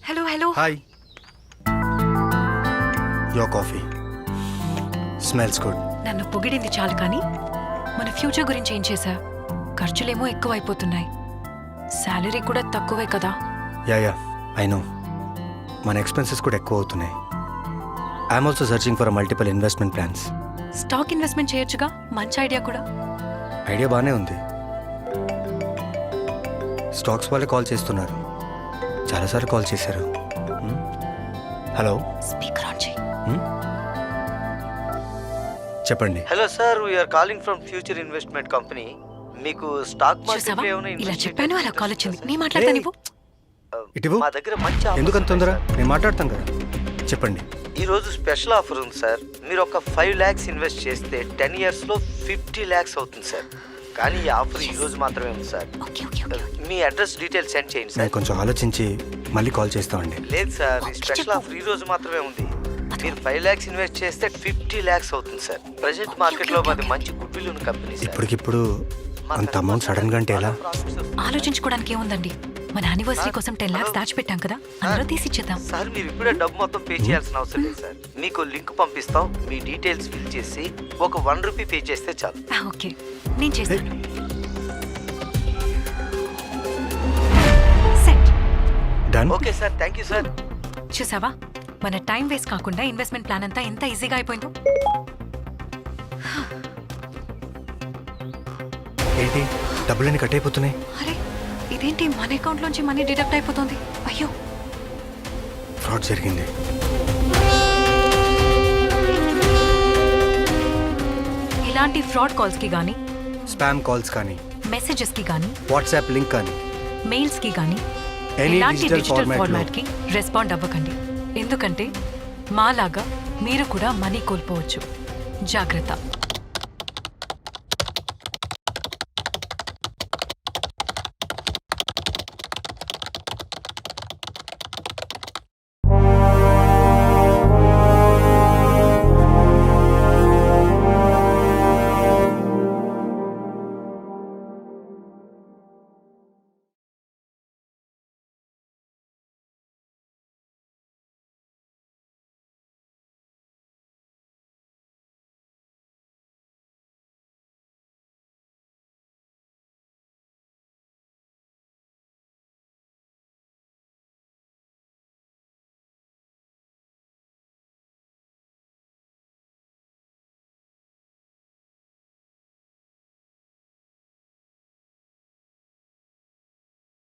Hello. Hi. Your coffee smells good. నన్ను పొగిడింది చాలు కానీ మన ఫ్యూచర్ గురించి ఏం చేశా? ఖర్చులేమో ఎక్కువ అయిపోతున్నాయి, శాలరీ కూడా తక్కువే కదా. Yeah I know. మన ఎక్స్పెన్సెస్ కూడా ఎక్కువ అవుతున్నాయి. I'm also searching for multiple investment plans. Stock investment చేయొచ్చుగా, మంచి ఐడియా కూడా. ఐడియా బాగానే ఉంది. స్టాక్స్ వాళ్ళే కాల్ చేస్తున్నారు, చాలాసార్లు కాల్ చేశారు. హలో, స్పీకర్ ఆన్ చేయి. చెప్పండి. Hello sir, we are calling from future investment company. మీకు స్టాక్ చూసావా, మార్కెట్ ఇలా చెప్పాను అలా కాల్ వచ్చింది. నీ మాట్లాడతా నీవు. ఇటువు. మా దగ్గర మంచి offers ఎందుకంత తొందర? ఉన్నాయి సార్. నేను మాట్లాడతాను కదా, చెప్పండి. ఈ రోజు స్పెషల్ ఆఫర్ ఉంది సార్. మీరు ఒక 5 lakhs ఇన్వెస్ట్ చేస్తే 10 years లో 50 lakhs అవుతుంది సార్. కానీ ఈ ఆఫర్ ఈ రోజు మాత్రమే ఉంది సార్. Okay okay okay. మీ అడ్రస్ డీటెయిల్స్ సెండ్ చేయండి నేను సార్. కొంచెం ఆలోచించి మళ్ళీ కాల్ చేస్తామండి. లేదు సార్, ఈ ఓకే, స్పెషల్ చెప్పు. ఆఫర్ ఈ రోజు మాత్రమే ఉంది. మీరు 5 lakhs ఇన్వెస్ట్ చేస్తే 50 lakhs అవుతుంది సార్. ప్రెసెంట్ ఓకే, మార్కెట్ లో ఓకే, మాది ఓకే. మంచి గుడ్ విల్ ఉన్న కంపెనీ సార్. ఇప్పటికిప్పుడు అంత అమౌంట్ సడన్ గా అంటే ఎలా? ఆలోచించుకోవడానికి ఏముందండి, మన యానివర్సరీ కోసం 10 lakhs దాచిపెట్టాం కదా, అందులో తీసి ఇచ్చేద్దాం. సార్ మీరు ఇప్పుడే డబ్బు మొత్తం పే చేయాల్సిన అవసరం లేదు సార్. మీకు లింక్ పంపిస్తాం, మీ డీటెయిల్స్ ఫిల్ చేసి ఒక 1 rupee పే చేస్తే చాలు. ఓకే, నేను చేస్తాను. Set. Done. Okay sir, thank you sir. చూసావా, మన టైం వేస్ట్ కాకుండా ఇన్వెస్ట్మెంట్ ప్లాన్ అంతా ఎంత ఈజీగా అయిపోయిందో. ఏంటి, డబ్బులన్నీ కట్ అయిపోతున్నాయి? అరే ఇదేంటి, మన అకౌంట్ లోంచి మనీ డిడక్ట్ అయిపోతుంది. అయ్యో, ఫ్రాడ్ జరిగింది. ఇలాంటి ఫ్రాడ్ కాల్స్ కి గానీ, స్పామ్ కాల్స్ కానీ, మెసేజెస్ కి గానీ, వాట్సాప్ లింక్ కానీ, మెయిల్స్ కి గానీ, ఎనీ ఇలాంటి డిజిటల్ డిజిటల్ ఫార్మాట్ ఫార్మాట్ కి రెస్పాండ్ అవ్వకండి. ఎందుకంటే మాలాగా మీరు కూడా మనీ కోల్పోవచ్చు. జాగ్రత్త.